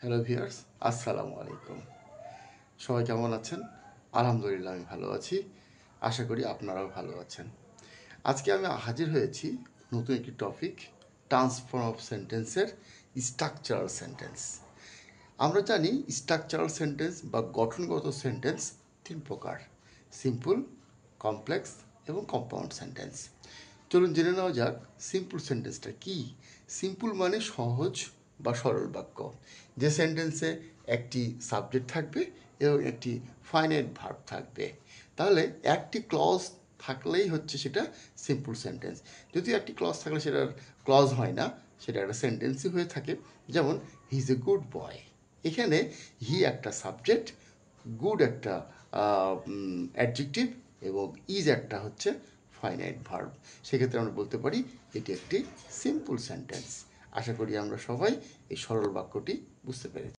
Hello viewers, আসসালামু আলাইকুম। সবাই কেমন আছেন? আলহামদুলিল্লাহ আমি ভালো আছি। আশা করি আপনারাও ভালো আছেন। আজকে আমি হাজির হয়েছি নতুন একটি টপিক, ট্রান্সফর্ম অফ সেন্টেন্সের স্ট্রাকচারাল সেন্টেন্স। আমরা জানি স্ট্রাকচারাল সেন্টেন্স বা গঠনগত সেন্টেন্স তিন প্রকার: সিম্পল, কমপ্লেক্স এবং কম্পাউন্ড সেন্টেন্স। চলুন জেনে নেওয়া যাক সিম্পল সেন্টেন্সটা কি। সিম্পল মানে সহজ বা সরল বাক্য, যে সেন্টেন্সে একটি সাবজেক্ট থাকবে এবং একটি ফাইনাইট ভার্ব থাকবে। তাহলে একটি ক্লজ থাকলেই হচ্ছে সেটা সিম্পল সেন্টেন্স। যদিও একটি ক্লজ থাকলে সেটার ক্লজ হয় না, সেটা একটা সেন্টেন্সই হয়ে থাকে। যেমন he is a good boy, এখানে হি একটা সাবজেক্ট, গুড একটা অ্যাডজেক্টিভ এবং ইজ একটা হচ্ছে ফাইনাইট ভার্ব। সেক্ষেত্রে আমরা বলতে পারি এটি একটি সিম্পল সেন্টেন্স। আশা করি আমরা সবাই এই সরল বাক্যটি বুঝতে পেরেছি।